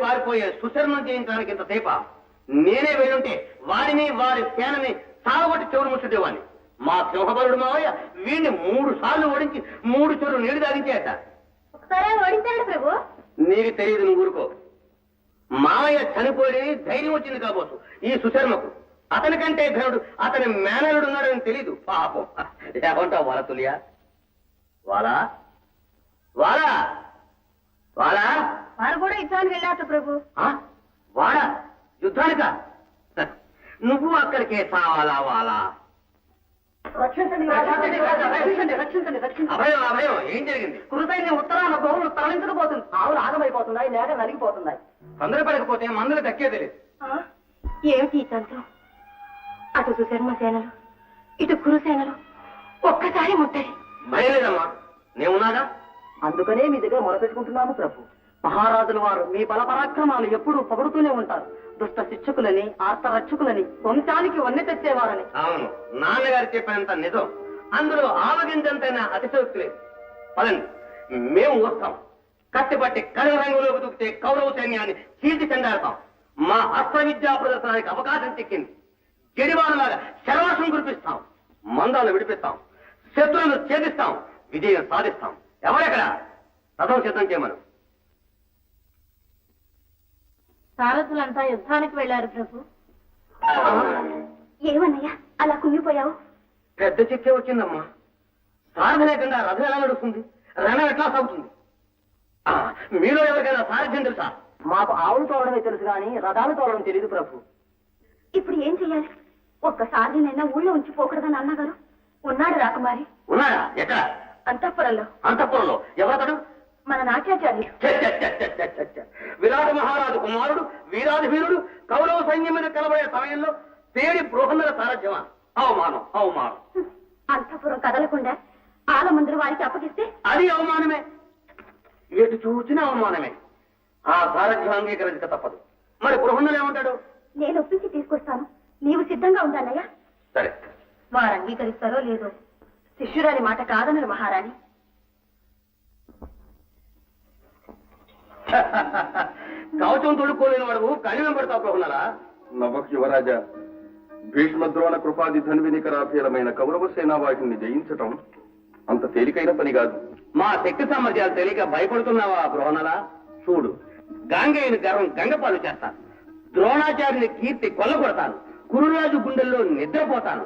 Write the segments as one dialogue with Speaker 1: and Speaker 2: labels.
Speaker 1: పారిపోయే సుశర్మను జయించడానికి ఇంత సేప నేనే వెళ్ళుంటే వారిని వారి సేనని సాగొట్టి చెవులు ముచ్చుటేవాడిని. మా సింహబలుడు మావయ్య వీడిని 3 సార్లు ఓడించి 3 చెరువు నీళ్లు తాగించేట.
Speaker 2: ఒకసారి ఓడించాడు ప్రభు.
Speaker 1: నీకు తెలియదు, నువ్వు ఊరుకో. మావయ్య చనిపోయి ధైర్యం వచ్చింది కాబోసు ఈ సుశర్మకు. అతని కంటే ఘనుడు అతని మేనలుడు ఉన్నాడని తెలీదు పాపం. ఏమంటావు వరతుల్య? వాలా వాలా వాలా
Speaker 2: వారు కూడా యుద్ధానికి వెళ్ళారు ప్రభు.
Speaker 1: వాడా యుద్ధానిక? నువ్వు అక్కడికే సావాలా వాలా? అభయం అభయం, ఏం జరిగింది?
Speaker 3: కురుసైన్యం ఉత్తరాన గోవులు తరలించకపోతుంది. ఆవులు ఆగమైపోతున్నాయి, లేక నలిగిపోతున్నాయి.
Speaker 1: తొందరపడకపోతే మందులు దక్కే తెలియదు.
Speaker 2: ఏమిటి ఈ తంత్రం? అటు సుశర్మ సేనలు, ఇటు కురుసేనలు ఒక్కసారి ముట్టడి.
Speaker 1: భయం లేదమ్మా, నేనున్నాగా.
Speaker 3: అందుకనే మీ దగ్గర మొరపెట్టుకుంటున్నాము ప్రభు. మహారాజుల వారు మీ బల పరాక్రమాలు ఎప్పుడూ పొగుడుతూనే ఉంటారు. దుష్ట శిక్షకులని, ఆర్తరక్షకులని, వంశానికి వన్నె తెచ్చేవారని.
Speaker 1: అవును, నాన్నగారు చెప్పినంత నిజం. అందులో ఆవగించంతైనా అతిశయోక్తి లేదు. పదండి, మేము వస్తాం. కత్తిపట్టి కడల రంగులోకి దూకితే కౌరవ సైన్యాన్ని చీల్చి చెండాడతాం. మా అస్త్ర విద్యా ప్రదర్శనానికి అవకాశం చిక్కింది. చెడివాళ్ళలాగా శరవర్షం కురిపిస్తాం, మందాలు విడిపిస్తాం, శత్రువులను ఛేదిస్తాం, విజయం సాధిస్తాం. ఎవరెక్కడ? రథం సిద్ధం చేయమను.
Speaker 2: సారథులంతా యుద్ధానికి వెళ్లారు ప్రభు. ఏమన్నయ్యా అలా కుంగిపోయావు?
Speaker 1: పెద్ద చిక్కే వచ్చిందమ్మా. సారథి లేకుండా రథం ఎలా నడుస్తుంది? రణం ఎట్లా సాగుతుంది? మీలో ఎవరికైనా సారథ్యం తెలుసా?
Speaker 3: మాకు ఆవులు తోడమే తెలుసు కానీ రథాలు తోడడం తెలియదు ప్రభు.
Speaker 2: ఇప్పుడు ఏం చెయ్యాలి? ఒక్కసారినైనా ఊళ్ళో ఉంచిపోకూడదని అన్నగారు. ఉన్నాడు రాకుమారి.
Speaker 1: ఉన్నాడా? ఎక్కడ?
Speaker 2: అంతఃపురంలో.
Speaker 1: అంతఃపురంలో ఎవరతడు?
Speaker 2: మన నాట్యాచార్యులు.
Speaker 1: విరాట మహారాజు కుమారుడు, వీరాది వీరుడు కౌరవ సైన్యం మీద కలబడే సమయంలో తేడి బృహన్నర సారథ్యమా? అవమానం, అవమానం.
Speaker 2: అంతఃపురం కదలకుండా ఆలమందరూ వారికి అప్పగిస్తే
Speaker 1: అది అవమానమే. ఎటు చూసినా అవమానమే. ఆ సారథ్యం అంగీకరించక తప్పదు. మరి బృహన్నలు ఏమంటాడు?
Speaker 2: నేను ఒప్పించి తీసుకొస్తాను, నీవు సిద్ధంగా ఉండాలయ్యా.
Speaker 1: సరే.
Speaker 2: వారు అంగీకరిస్తారో లేదో. శిష్యురాలి మాట కాదనరు మహారాణి.
Speaker 1: కవచం తొడుక్కోలేని వాడు కనివం పెడతావు బృహన్నలా?
Speaker 4: నభక్ యువరాజా, భీష్మ ద్రోణ కృపాది ధన్వినికరాభీలమైన కౌరవ సేనావాహిని జయించటం అంత తేలికైన పని కాదు.
Speaker 1: మా శక్తి సామర్థ్యాలు తెలియక భయపడుతున్నావా బృహన్నలా? చూడు, గాంగేయుని గర్వం గంగపాలు చేస్తాను, ద్రోణాచార్యుని కీర్తి కొల్లగొడతాను, కురురాజు గుండెల్లో నిద్రపోతాను,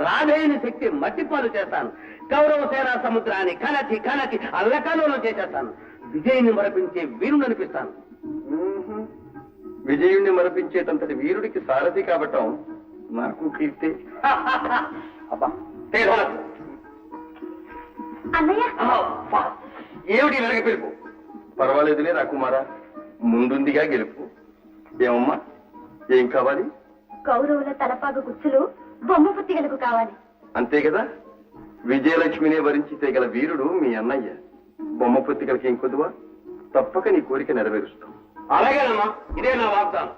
Speaker 1: రాధేయుని శక్తి మట్టిపాలు చేస్తాను, కౌరవ సేనా సముద్రాన్ని కనచి కనచి అల్లకలోనం చేసేస్తాను, విజయుని మరపించే వీరుని అనిపిస్తాను.
Speaker 4: విజయుణ్ణి మరపించేటంతటి వీరుడికి సారథి కాబట్టం నాకు కీర్తి.
Speaker 1: అబ్బా,
Speaker 2: అన్నయ్య
Speaker 1: ఏమిటి వెనక పిలుపు?
Speaker 4: పర్వాలేదులే రాకుమారా, ముందుందిగా గెలుపు. ఏమమ్మా, ఏం కావాలి?
Speaker 2: కౌరవుల తలపాగు గుచ్చులు బొమ్మ పుత్తికలకు కావాలి.
Speaker 4: అంతే కదా, విజయలక్ష్మినే వరించి తెగల వీరుడు మీ అన్నయ్య. బొమ్మ పుత్తికలకి ఏం కొద్దువా? తప్పక నీ కోరిక నెరవేరుస్తాం.
Speaker 1: అలాగేనమ్మా, ఇదే నా వాగ్దానం.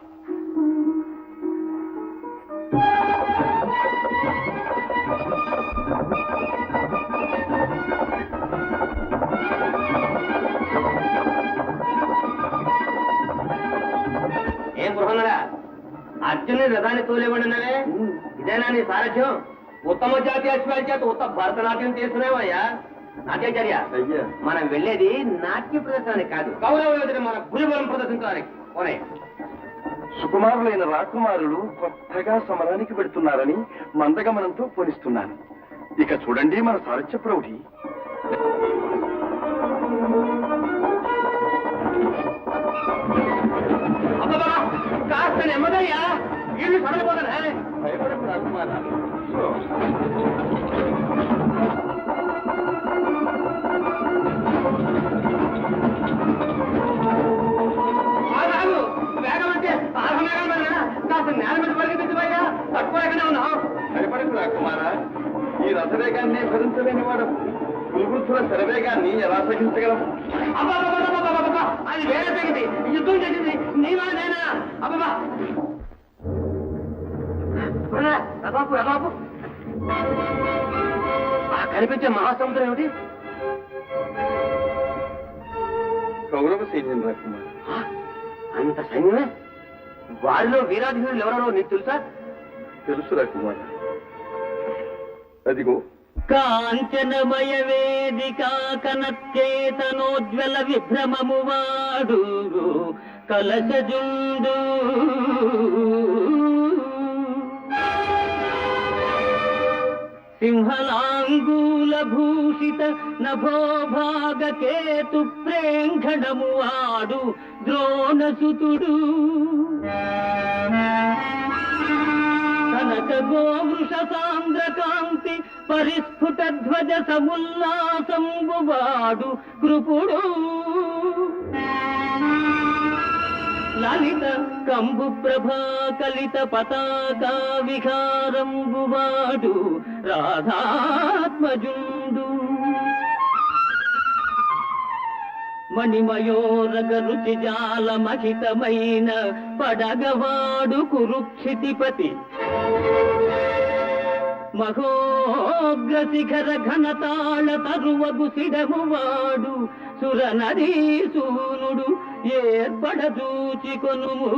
Speaker 1: ఏం బృహన్నరా, అర్జునుని రథాన్ని తోలేమన్నవే, ఇదేనా నీ సారథ్యం? ఉత్తమ జాతి అశ్వాల చేత ఉత్తమ భరతనాట్యం చేస్తున్నావయ్యా. నాట్యాచార్య,
Speaker 4: అయ్యా,
Speaker 1: మనం వెళ్ళేది నాట్య ప్రదర్శనానికి కాదు, కౌరవ యోధుని మన భుజబలం ప్రదర్శించడానికి. పోనే,
Speaker 4: సుకుమారులైన రాకుమారులు కొత్తగా సమరానికి పెడుతున్నారని మందగమనంతో పోనిస్తున్నాను. ఇక చూడండి మన సారథ్య ప్రౌఢి.
Speaker 1: కాస్త నెమ్మదయ్యా, వీళ్ళు సడలిపోతానే.
Speaker 4: భయపడకు రాకుమారా.
Speaker 1: వేగం అంటే ఆగమేగం కాస్త నేల మీద పరిగెత్తిపోయా, తట్టుకోలేకనే ఉన్నావు.
Speaker 4: భయపడకు రాకుమారా, ఈ రథవేగాన్ని భరించలేని వాడు కులవృద్ధుల శరవేగాన్ని ఎలా సహించగలం?
Speaker 1: అది వేరే తెగింది, యుద్ధం చేసింది నీవా నేనా? అబ్బా రబాబు రబాబు, కనిపించే మహాసముద్రం ఏమిటి?
Speaker 4: కౌరవ సైన్యం రాకుమారా.
Speaker 1: అంత సైన్యమే? వారిలో వీరాధీనులు ఎవరో నీకు తెలుసా?
Speaker 4: తెలుసురా కుమార. అదిగో
Speaker 3: కాంచనమయ వేదిక కనచేతనోజ్వల విభ్రమము వాడు కలశజుండు సింహలాంగూల భూషిత నభోభాగ కేతు ప్రేంఖణము వాడు ద్రోణసుతుడు కనక గోవృష సాంద్రకాంతి పరిస్ఫుట ధ్వజ సముల్లాసంబు వాడు కృపుడు లలిత కంబు ప్రభా కలిత పతాకా విహారంబు వాడు రాధాత్మజుండు మణిమయోరగ రుచి జాల మహితమైన పడగవాడు కురుక్షితిపతి మహోగ్ర శిఖర ఘనతాళ తరువగు సిడమువాడు సురనరీసూనుడు ఏర్పడదూచి కొనుము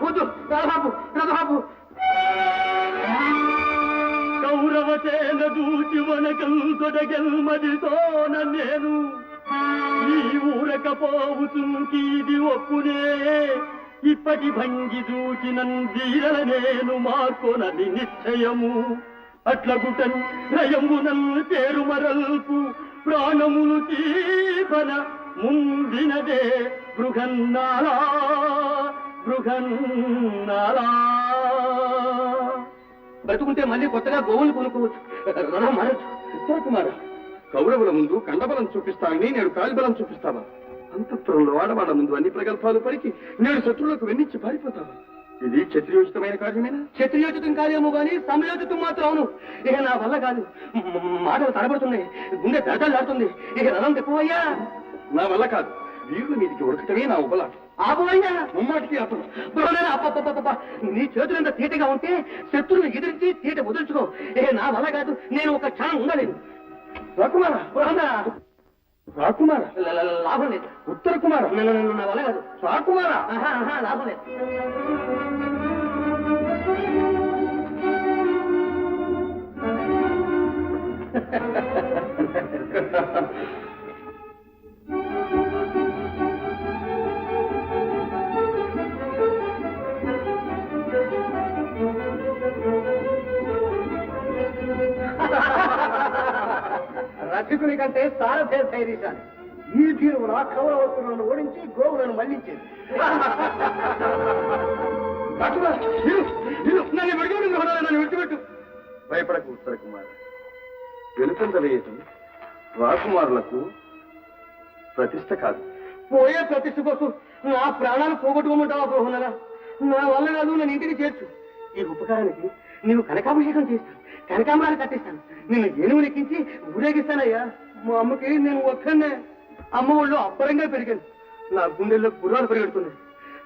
Speaker 1: వద్దు రాబాబు
Speaker 3: కౌరవసేన దూచి వనకం తొడగెల్మదితోన నేను ఈ ఊరకపోవుతుంకీది ఒప్పునే ఇప్పటి భంగి దూచినన్ వీరల నేను మార్కొనది నిశ్చయము అట్లగుటన్ నయమునల్ పేరు మరల్పు ప్రాణములు తీపన ముందినదే బృహన్నాలా
Speaker 1: బ్రతుకుంటే మళ్ళీ కొత్తగా గోవులు కొనుక్కోవచ్చు. రణం మారచ్చు.
Speaker 4: కుమార, కౌరవుల ముందు కండబలం చూపిస్తానని నేడు కాలిబలం చూపిస్తావా? అంతఃపురంలో ఆడవాళ్ళ ముందు అన్ని ప్రగల్భాలు పలికి నేడు శత్రువులకు వెన్నిచ్చి పారిపోతావా? ఇది క్షత్రియోచితమైన కార్యమేనా?
Speaker 1: క్షత్రియోచితం కార్యము గాని సంయోచితం మాత్రం అవును. ఇక నా వల్ల కాదు. మాటలు తడబడుతున్నాయి, గుండె దడలు దాడుతుంది. ఇక రణం ఎక్కువయ్యా.
Speaker 4: నా వల్ల కాదు. వీరుల మీదికి ఉడకటమే నా ఉపలాట.
Speaker 1: ఆపోయ్యా
Speaker 4: ముమ్మాటికి అప్పుడు
Speaker 1: అప్ప నీ చేతులంత తీటగా ఉంటే శత్రువుని ఎదిరించి తీట వదులుచుకో. ఇక నా వల్ల కాదు. నేను ఒక క్షణం ఉండలేను.
Speaker 4: రాకుమార, రాకుమార,
Speaker 1: లాభం లేదు.
Speaker 4: ఉత్తర కుమార,
Speaker 1: నా వల్ల కాదు.
Speaker 4: రాకుమార,
Speaker 1: లాభం లేదు.
Speaker 3: రక్షకుని కంటే సారథే ధైర్యశాలి. ఈ తీరువున కౌరవస్తులను ఓడించి గోవులను మళ్లించింది.
Speaker 4: నన్ను విడిచిపెట్టు. భయపడకు ఉత్తర కుమార. వెనుకందవేయటం రాకుమారులకు ప్రతిష్ట కాదు.
Speaker 1: పోయే ప్రతిష్ట కోసం నా ప్రాణాలు పోగొట్టుకోమంటావా బృహన్నరా? నా వల్ల కాదు. నన్ను ఇంటికి చేర్చు. ఈ ఉపకారానికి నీవు కనకాభిషేకం చేస్తాను, కనకాంబరాలు కట్టిస్తాను, నిన్ను ఏనుగు లెక్కించి ఊరేగిస్తానయ్యా. మా అమ్మకి నేను ఒక్కనే. అమ్మ ఒళ్ళు అబ్బరంగా పెరిగాను. నా గుండెల్లో గుర్రాలు పరిగెడుతున్నాయి.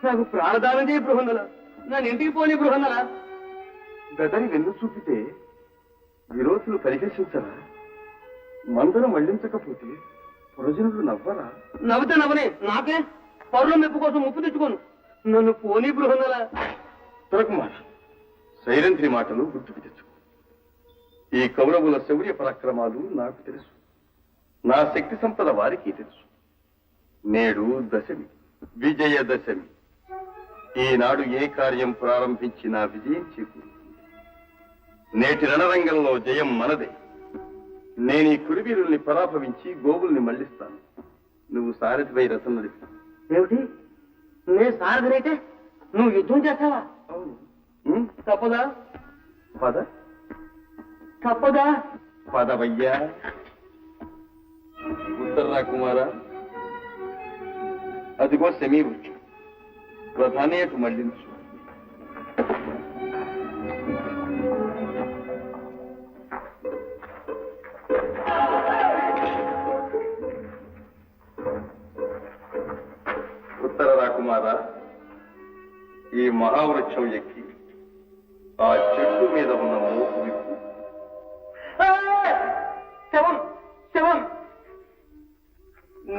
Speaker 1: నాకు ప్రాణదానం చేయి బృహన్నల. నన్ను ఇంటికి పోనీ బృహన్నల.
Speaker 4: గదని వెన్ను చూపితే విరోధులు పరిహసించరా? మందరం మళ్లించకపోతే ప్రజలు నవ్వరా?
Speaker 1: నవ్వుతే నవ్వనే. నాకే పరుల మెప్పు కోసం ముప్పు తెచ్చుకోను. నన్ను పోనీ బృహన్నల.
Speaker 4: తొరకుమార, సైరంధ్రి మాటలు గుర్తుకు తెచ్చుకో. ఈ కౌరవుల శౌర్య పరాక్రమాలు నాకు తెలుసు. నా శక్తి సంపద వారికి తెలుసు. నేడు దశమి, విజయదశమి. ఈనాడు ఏ కార్యం ప్రారంభించినా విజయం చేకూరు. నేటి రణరంగంలో జయం మనదే. నేను ఈ కురివీరుల్ని పరాభవించి గోవుల్ని మళ్లిస్తాను. నువ్వు సారథిపై రథం నడిపి.
Speaker 1: ఏమిటి? నే సారథినైతే నువ్వు యుద్ధం చేస్తావా? తప్పదా?
Speaker 4: పద
Speaker 1: తప్పదా?
Speaker 4: పదవయ్యా. ఉత్తర్రా కుమార, అదిగో సెమీ వృక్షం. ప్రధాని అటు మళ్లించు. ఉత్తర రాకుమార, ఈ మహావృక్షం ఎక్కి ఆ చెట్టు మీద ఉన్న మోపు విప్పి
Speaker 1: శవం శవం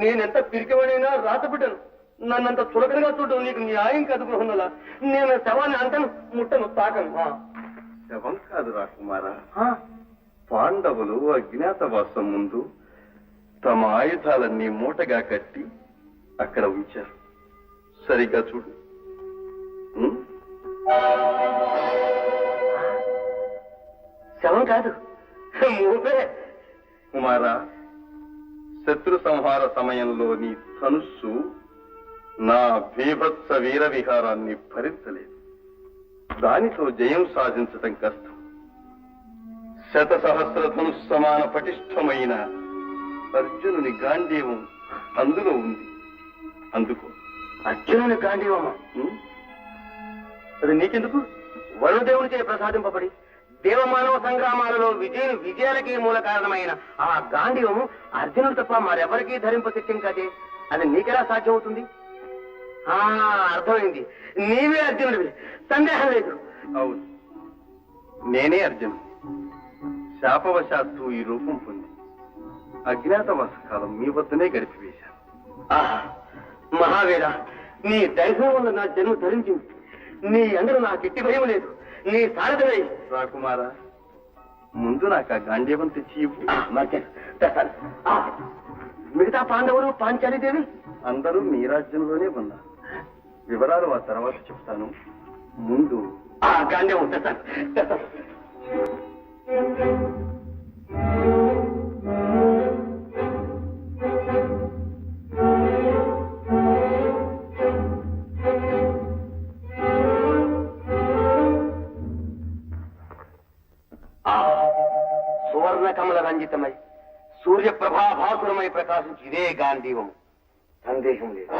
Speaker 1: నేనెంత పిరికివాడైనా రాతబిడ్డను నన్నంత చులకనగా చూడడం నీకు న్యాయం కాదు గృహంలా నేను శవాన్ని అంటను ముట్టను తాకను
Speaker 4: శవం కాదు రాకుమారా. పాండవులు అజ్ఞాతవాసం ముందు తమ ఆయుధాలన్నీ మూటగా కట్టి అక్కడ ఉంచారు. సరిగ్గా చూడు.
Speaker 1: శవం కాదు మూపే.
Speaker 4: కుమారా, శత్రు సంహార సమయంలో నీ ధనుస్సు నా భీభత్స వీర విహారాన్ని భరించలేదు. దానితో జయం సాధించటం కష్టం. శతసహస్ర ధనుస్ సమాన పటిష్టమైన అర్జునుని గాంధీవం అందులో ఉంది. అందుకో.
Speaker 1: అర్జునుని గాంధీవమ్మ అది నీకెందుకు? వరుణదేవునిచే ప్రసాదింపబడి దేవమానవ సంగ్రామాలలో విజయాలకి మూల కారణమైన ఆ గాంధీవము అర్జునుడు తప్ప మరెవరికీ ధరింప శక్యం కాదే. అది నీకెలా సాధ్యమవుతుంది? అర్థమైంది, నీవే అర్జునుడివి, సందేహం లేదు.
Speaker 4: అవును, నేనే అర్జునుడు. శాపవశాత్తు ఈ రూపం పొంది అజ్ఞాతవాస కాలం మీ వద్దనే గడిపివేశాను.
Speaker 1: మహావీర, నీ దైర్ఘం వల్ల నా జన్మ ధరించింది. నీ అందరూ నాకు ఎట్టి భయం లేదు. నీ సారథమై
Speaker 4: రాకుమారా, ముందు నాకు ఆ గాంధీవం తెచ్చి ఇవ్వు.
Speaker 1: మిగతా పాండవులు పాంచాలీదేవి
Speaker 4: అందరూ మీ రాజ్యంలోనే ఉన్నారు. వివరాలు ఆ తర్వాత చెప్తాను. ముందు
Speaker 1: గాంధీవం తెస్తాను. సువర్ణ కమల రంజితమై సూర్యప్రభాభాసురమై ప్రకాశించి ఇదే గాంధీవం, సందేహం లేదు.